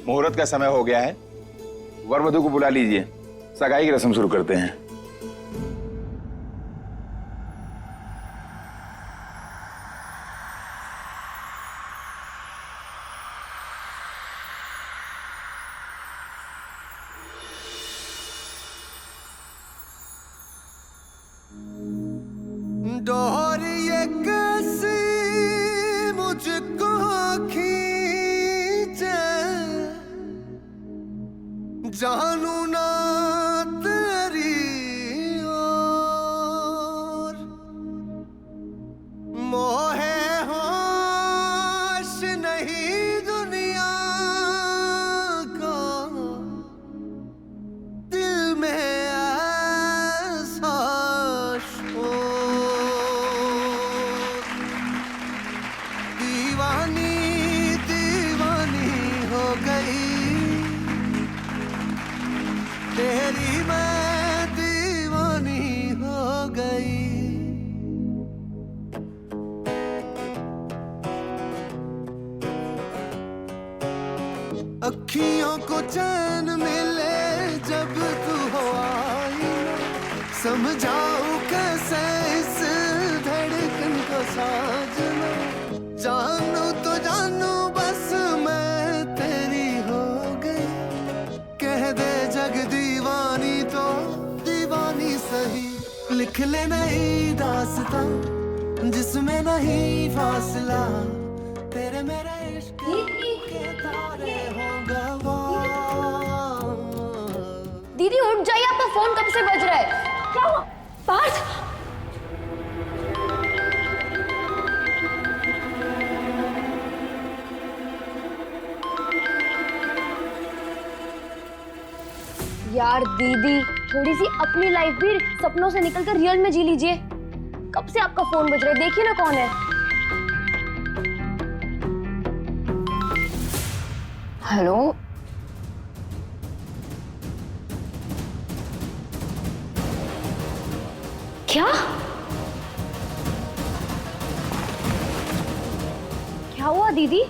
मुहूर्त का समय हो गया है, वर वधू को बुला लीजिए, सगाई की रस्म शुरू करते हैं। डोरी कैसी मुझको खींचे, जानू ना तेरी ओर, मोहे होश नहीं दुनिया को, दिल में ऐसा दीवानी दीवानी हो गई, तेरी मैं दीवानी हो गई। अखियों को चैन मिले जब तू हो आई, समझाऊं कैसे इस धड़कन को साजना, जानू तो जानू बस मैं तेरी हो गई, कह दे जग दीवानी तो दीवानी सही, लिख ले नई दास्तां जिसमें नहीं फासला, तेरे मेरे इश्क के तारे हो गवा। दीदी उठ जाइए, आपका फोन कब से बज रहा है? क्या हुआ? पार्थ, यार दीदी थोड़ी सी अपनी लाइफ भी सपनों से निकलकर रियल में जी लीजिए। कब से आपका फोन बज रहा है, देखिए ना कौन है। हेलो, क्या क्या हुआ दीदी?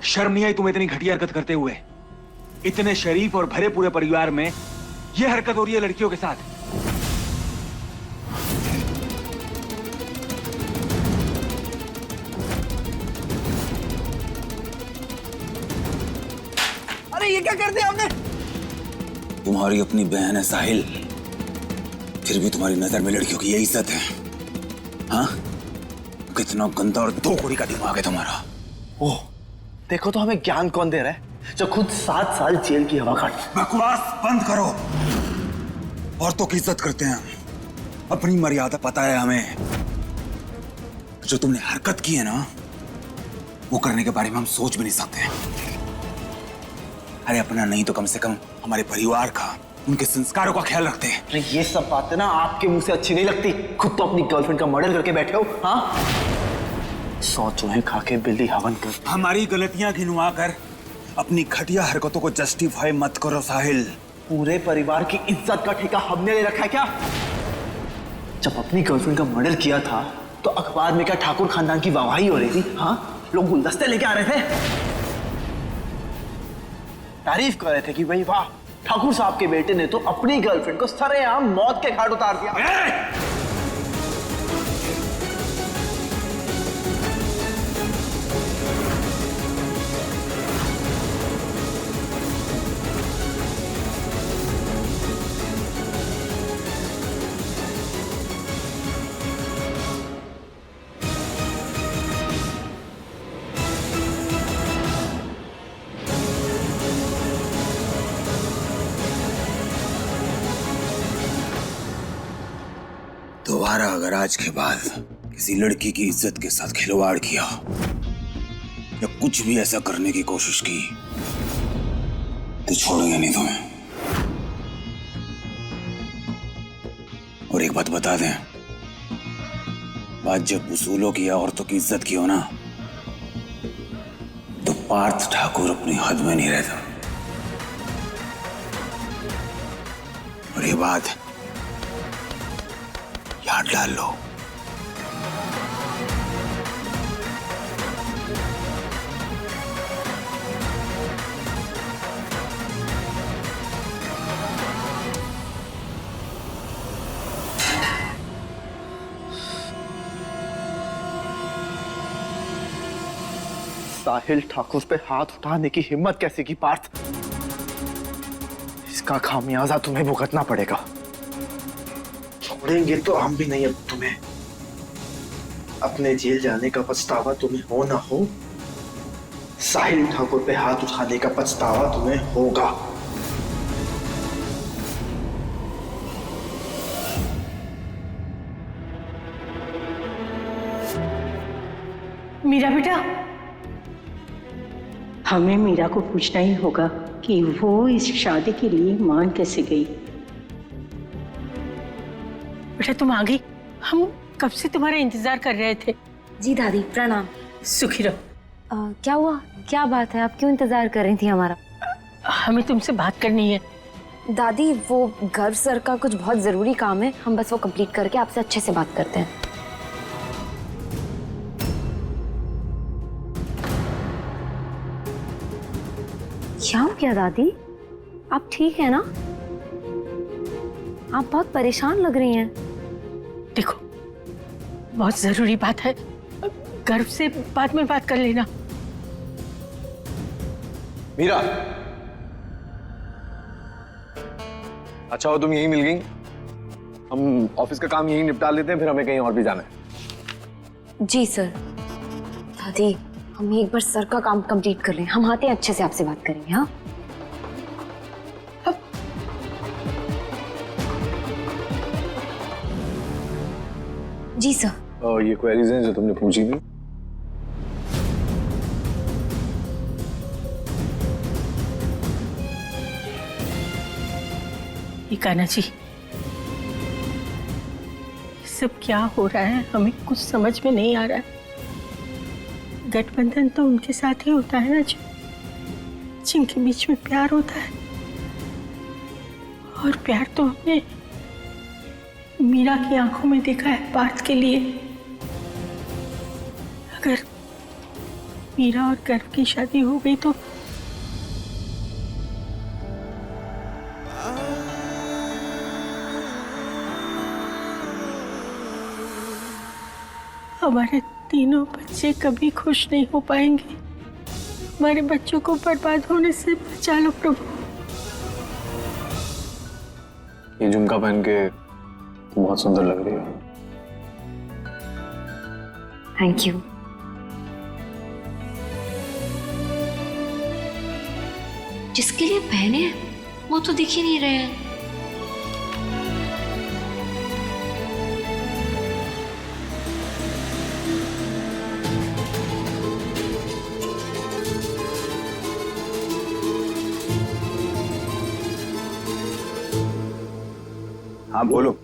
शर्म नहीं आई तुम्हें इतनी घटिया हरकत करते हुए? इतने शरीफ और भरे पूरे परिवार में यह हरकत हो रही है लड़कियों के साथ। अरे ये क्या कर दिया आपने? तुम्हारी अपनी बहन है साहिल, फिर भी तुम्हारी नजर में लड़कियों की यही इज्जत है? हाँ, कितना गंदा और धोखोरी का दिमाग है तुम्हारा। ओह, देखो तो हमें ज्ञान कौन दे रहा है जो खुद 7 साल जेल की हवा काट। बकवास बंद करो। औरतों की इज्जत करते हैं हम, अपनी मर्यादा पता है हमें। जो तुमने हरकत की है ना, वो करने के बारे में हम सोच भी नहीं सकते। अरे अपना नहीं तो कम से कम हमारे परिवार का, उनके संस्कारों का ख्याल रखते हैं। अरे ये सब बातें ना आपके मुंह से अच्छी नहीं लगती। खुद तो अपनी गर्लफ्रेंड का मर्डर करके बैठे हो। हाँ, 100 चूहे खा के बिल्ली हवन कर। हमारी गलतियां गिनवा कर अपनी घटिया हरकतों को जस्टिफाई मत करो साहिल। पूरे परिवार की इज्जत का ठेका हमने ले रखा है क्या? जब अपनी गर्लफ्रेंड का मर्डर किया था तो अखबार में क्या ठाकुर खानदान की वाहवाही हो रही थी? हाँ, लोग गुलदस्ते लेके आ रहे थे, तारीफ कर रहे थे कि भाई वाह, ठाकुर साहब के बेटे ने तो अपनी गर्लफ्रेंड को सरेआम मौत के घाट उतार दिया। दोबारा अगर आज के बाद किसी लड़की की इज्जत के साथ खिलवाड़ किया या कुछ भी ऐसा करने की कोशिश की तो छोड़ेंगे नहीं तुम्हें। और एक बात बता दें, बात जब वसूलों की या औरतों की इज्जत की हो ना, तो पार्थ ठाकुर अपनी हद में नहीं रहता। और ये बात याद डाल लो। साहिल ठाकुर पे हाथ उठाने की हिम्मत कैसे की पार्थ? इसका खामियाजा तुम्हें भुगतना पड़ेगा। छोड़ेंगे तो हम भी नहीं अब तुम्हें। अपने जेल जाने का पछतावा तुम्हें हो ना हो, साहिल ठाकुर पे हाथ उठाने का पछतावा तुम्हें होगा। मीरा बेटा, हमें मीरा को पूछना ही होगा कि वो इस शादी के लिए मान कैसे गई। बेटा तुम आ गई, हम कब से तुम्हारा इंतजार कर रहे थे। जी दादी प्रणाम। सुखी रहो। क्या हुआ, क्या बात है, आप क्यों इंतजार कर रही थी हमारा? हमें तुमसे बात करनी है। दादी वो गर्व सर का कुछ बहुत जरूरी काम है, हम बस वो कंप्लीट करके आपसे अच्छे से बात करते हैं। क्या हो गया दादी, आप ठीक है ना? आप बहुत परेशान लग रही हैं। देखो बहुत जरूरी बात है, गर्व से बाद में बात कर लेना। मीरा, अच्छा हो तुम यहीं मिल गई। हम ऑफिस का काम यहीं निपटा लेते हैं, फिर हमें कहीं और भी जाना है। जी सर। दादी हम एक बार सर का काम कंप्लीट कर लें, हम आते हैं, अच्छे से आपसे बात करेंगे। हाँ जी सर। और ये क्वेरीज हैं जो तुमने पूछी थी। ये कान्हा जी, सब क्या हो रहा है, हमें कुछ समझ में नहीं आ रहा है। गठबंधन तो उनके साथ ही होता है ना जिनके बीच में प्यार होता है, और प्यार तो हमने मीरा की आंखों में देखा है पार्थ के लिए। अगर मीरा और गर्व की शादी हो गई तो हमारे तीनों बच्चे कभी खुश नहीं हो पाएंगे। हमारे बच्चों को बर्बाद होने से बचा लो प्रभु। ये झुमका पहन के बहुत सुंदर लग रही है। Thank you. जिसके लिए पहने हैं वो तो दिख ही नहीं रहे हैं। हाँ बोलो।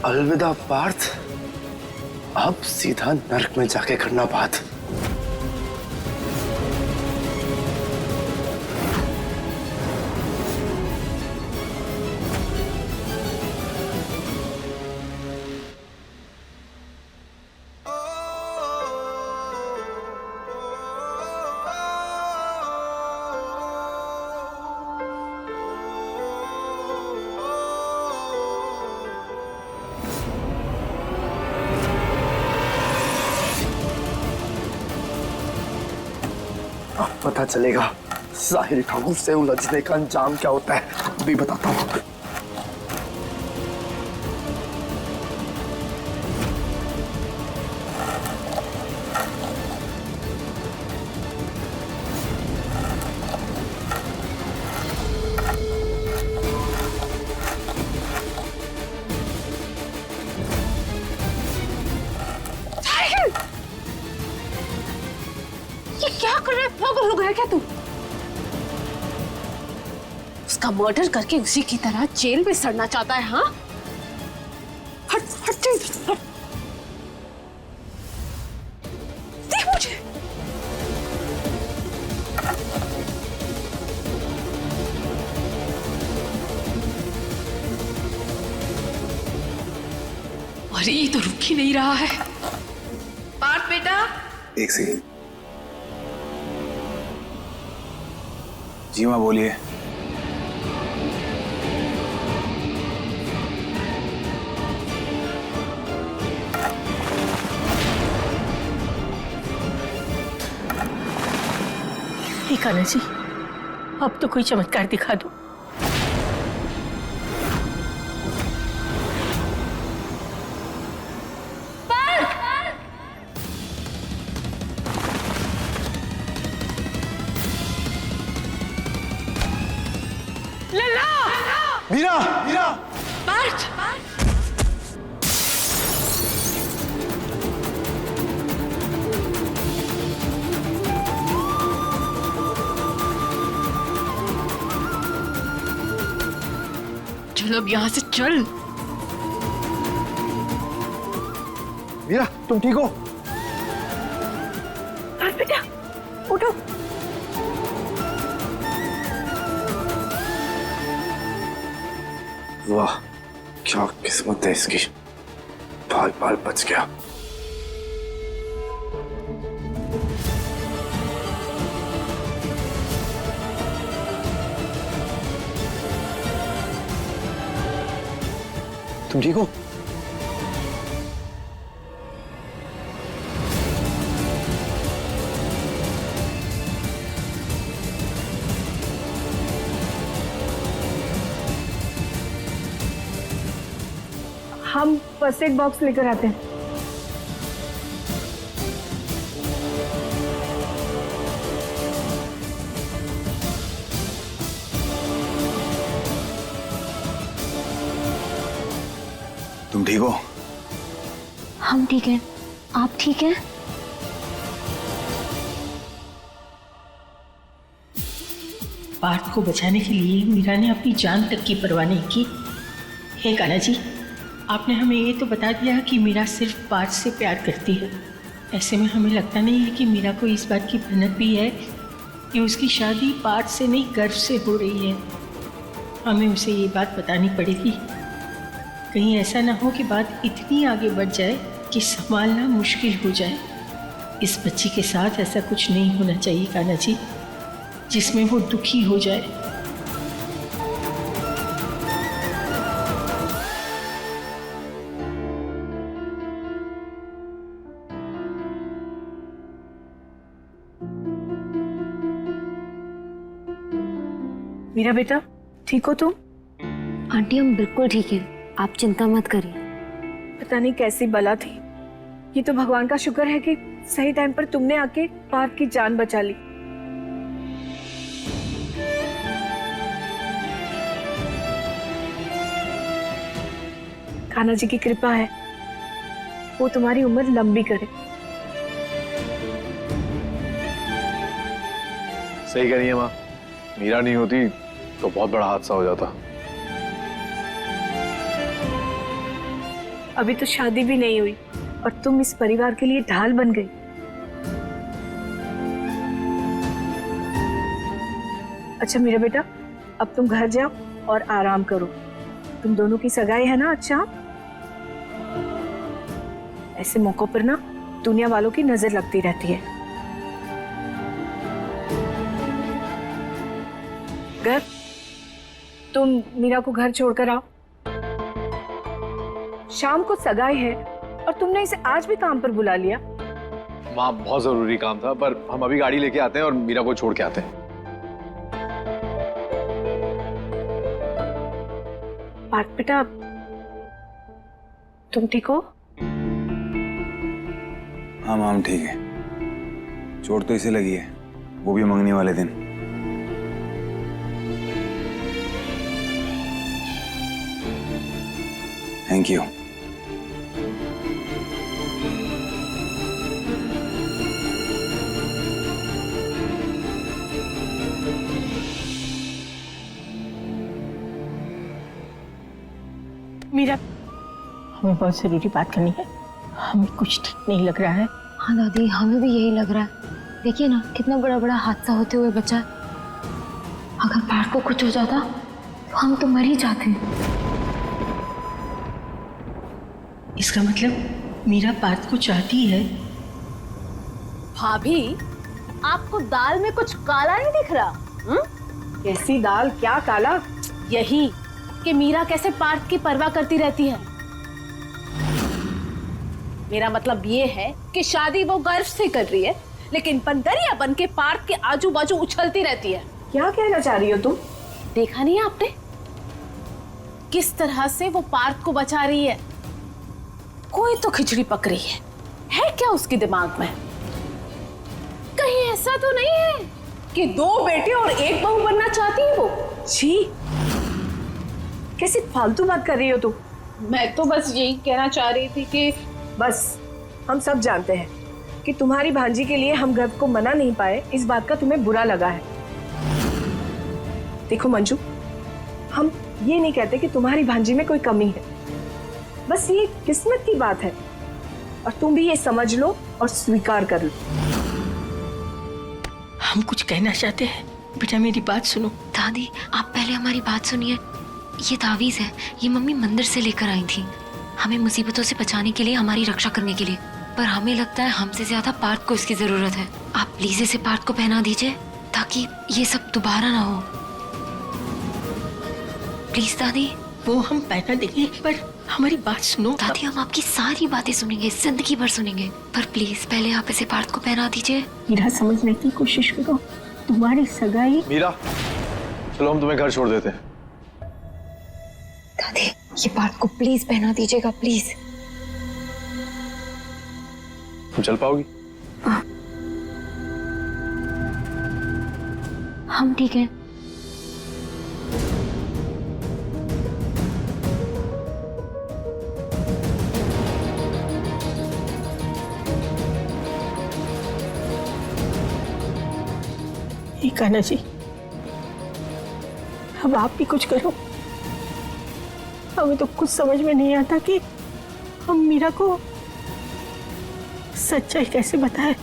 अलविदा पार्थ, अब सीधा नर्क में जाके करना बात। पता चलेगा साहिल ठाकुर से उलझने का अंजाम क्या होता है, अभी बताता हूँ। ये क्या कर रहा है? पागल हो गया क्या तू? उसका मर्डर करके उसी की तरह जेल में सड़ना चाहता है? हाँ, हट हट हट। देख मुझे। अरे ये तो रुक ही नहीं रहा है। पार्थ बेटा, एक सेकंड। जी माँ बोलिए। कान्हा जी, अब तो कोई चमत्कार दिखा दो। लल्ला! मीरा, मीरा! पार्थ! चल अब यहाँ से चल। मीरा, तुम ठीक हो? पार्थ बेटा, उठो। वाह, क्या किस्मत है इसकी, बाल बाल बच गया। तुम ठीक हो? हम फर्स्ट एड बॉक्स लेकर आते हैं। तुम ठीक हो? हम ठीक हैं। आप ठीक हैं? पार्थ को बचाने के लिए मीरा ने अपनी जान तक की परवाह नहीं की। हे कान्हा जी, आपने हमें ये तो बता दिया कि मीरा सिर्फ पार्थ से प्यार करती है। ऐसे में हमें लगता नहीं है कि मीरा को इस बात की भनक भी है कि उसकी शादी पार्थ से नहीं, गर्व से हो रही है। हमें उसे ये बात बतानी पड़ेगी। कहीं ऐसा ना हो कि बात इतनी आगे बढ़ जाए कि संभालना मुश्किल हो जाए। इस बच्ची के साथ ऐसा कुछ नहीं होना चाहिए कान्हा जी, जिसमें वो दुखी हो जाए। मीरा बेटा, ठीक हो तुम? आंटी हम बिल्कुल ठीक हैं, आप चिंता मत करिए। पता नहीं कैसी बला थी, ये तो भगवान का शुक्र है कि सही टाइम पर तुमने आके पार्थ की जान बचा ली। कान्हा जी की कृपा है, वो तुम्हारी उम्र लंबी करे। सही कह रही है माँ, मीरा नहीं होती तो बहुत बड़ा हादसा हो जाता। अभी तो शादी भी नहीं हुई और तुम इस परिवार के लिए ढाल बन गई। अच्छा मेरा बेटा, अब तुम घर जाओ और आराम करो। तुम दोनों की सगाई है ना? अच्छा, ऐसे मौकों पर ना दुनिया वालों की नजर लगती रहती है। घर, तुम मीरा को घर छोड़कर आओ। शाम को सगाई है और तुमने इसे आज भी काम पर बुला लिया। वहाँ बहुत जरूरी काम था, पर हम अभी गाड़ी लेके आते हैं और मीरा को छोड़ के आते हैं। पार्थ बेटा, तुम ठीक हो? हाँ माम ठीक है। चोट तो इसे लगी है, वो भी मंगनी वाले दिन। Thank you. मीरा, हमें बहुत जरूरी बात करनी है। हमें कुछ ठीक नहीं लग रहा है। हाँ दादी, हमें भी यही लग रहा है। देखिए ना, कितना बड़ा बड़ा हादसा होते हुए बचा है। अगर पार्थ को कुछ हो जाता तो हम तो मर ही जाते। इसका मतलब मीरा पार्थ को चाहती है। भाभी, आपको दाल में कुछ काला नहीं दिख रहा? कैसी दाल, क्या काला? यही कि मीरा कैसे पार्थ की परवाह करती रहती है। मेरा मतलब ये है कि शादी वो गर्व से कर रही है, लेकिन बंदरिया बन के पार्थ के आजू बाजू उछलती रहती है। क्या कहना चाह रही हो तुम? देखा नहीं आपने किस तरह से वो पार्थ को बचा रही है? कोई तो खिचड़ी पक रही है क्या उसके दिमाग में? कहीं ऐसा तो नहीं है कि 2 बेटे और 1 बहू बनना चाहती है वो? छी, कैसी फालतू बात कर रही हो तुम? मैं तो बस यही कहना चाह रही थी कि बस, हम सब जानते हैं कि तुम्हारी भांजी के लिए हम गर्व को मना नहीं पाए, इस बात का तुम्हें बुरा लगा है। देखो मंजू, हम ये नहीं कहते कि तुम्हारी भांजी में कोई कमी है, बस ये किस्मत की बात है और तुम भी ये समझ लो और स्वीकार कर लो। हम कुछ कहना चाहते हैं। बेटा मेरी बात सुनो। दादी, आप पहले हमारी बात सुनिए। ये तावीज है, ये मम्मी मंदिर से लेकर आई थी, हमें मुसीबतों से बचाने के लिए, हमारी रक्षा करने के लिए। पर हमें लगता है हमसे ज्यादा पार्थ को इसकी जरूरत है। आप प्लीज इसे पार्थ को पहना दीजिए ताकि ये सब दोबारा ना हो। प्लीज दादी। वो हम पहना देंगे, पर हमारी बात सुनो। दादी, हम आपकी सारी बातें सुनेंगे, जिंदगी भर सुनेंगे, पर प्लीज पहले आप इसे पार्थ को पहना दीजिए। मीरा, समझने की कोशिश करो। तुम्हारी सगाई। मीरा, चलो हम तुम्हें घर छोड़ देते हैं। दादी, ये पार्थ को प्लीज पहना दीजिएगा, प्लीज। तुम चल पाओगी? हम ठीक हैं। कान्हा जी, अब आप भी कुछ करो। हमें तो कुछ समझ में नहीं आता कि हम मीरा को सच्चाई कैसे बताएं,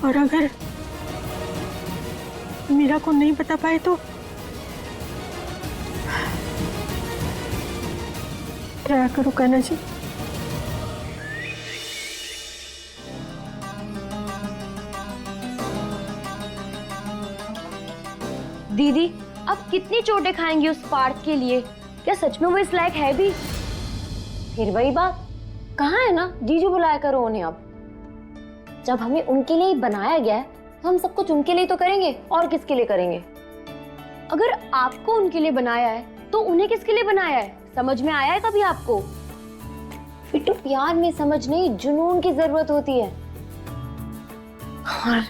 और अगर मीरा को नहीं बता पाए तो क्या करो कान्हा जी? दीदी, अब कितनी चोटें खाएंगी उस पार्थ के लिए? क्या सच में वो इस लायक है भी? फिर वही बात, कहाँ है ना, जीजू बुलाया करो उन्हें। अब जब हमें उनके लिए ही बनाया गया है तो हम सब कुछ उनके लिए तो करेंगे, और किसके लिए करेंगे? अगर आपको उनके लिए बनाया है तो उन्हें किसके लिए बनाया है? समझ में आया है कभी आपको? फिर तो प्यार में समझ नहीं, जुनून की जरूरत होती है। और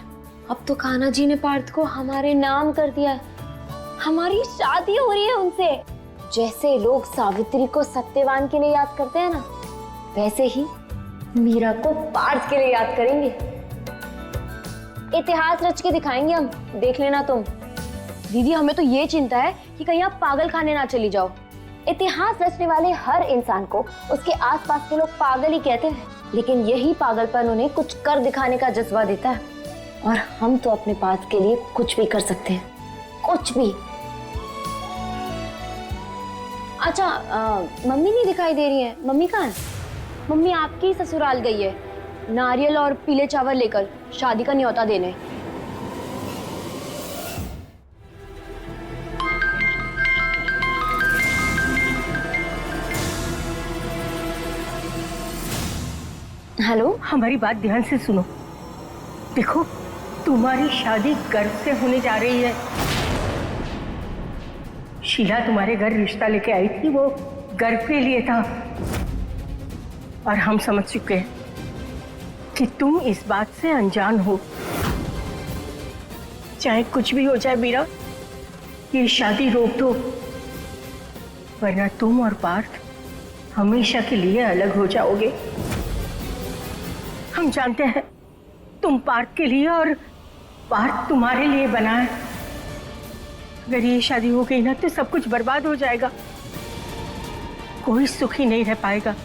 अब तो कान्हा जी ने पार्थ को हमारे नाम कर दिया है, हमारी शादी हो रही है उनसे। जैसे लोग सावित्री को सत्यवान के लिए याद करते हैं ना, वैसे ही मीरा को पार्थ के लिए याद करेंगे। इतिहास रच के दिखाएंगे हम, देख लेना तुम। दीदी, हमें तो ये चिंता है कि कहीं आप पागल खाने ना चली जाओ। इतिहास रचने वाले हर इंसान को उसके आसपास के लोग पागल ही कहते हैं, लेकिन यही पागलपन उन्हें कुछ कर दिखाने का जज्बा देता है। और हम तो अपने पार्थ के लिए कुछ भी कर सकते हैं, कुछ भी। अच्छा, मम्मी नहीं दिखाई दे रही है। मम्मी कहाँ है? मम्मी आपकी ससुराल गई है नारियल और पीले चावल लेकर शादी का न्योता देने। हेलो, हमारी बात ध्यान से सुनो। देखो, तुम्हारी शादी गर्व से होने जा रही है। शीला तुम्हारे घर रिश्ता लेके आई थी, वो गर्व के लिए था। और हम समझ चुके हैं कि तुम इस बात से अनजान हो। चाहे कुछ भी हो जाए मीरा, ये शादी रोक दो, वरना तुम और पार्थ हमेशा के लिए अलग हो जाओगे। हम जानते हैं तुम पार्थ के लिए और पार्थ तुम्हारे लिए बना है। अगर ये शादी हो गई ना तो सब कुछ बर्बाद हो जाएगा, कोई सुखी नहीं रह पाएगा।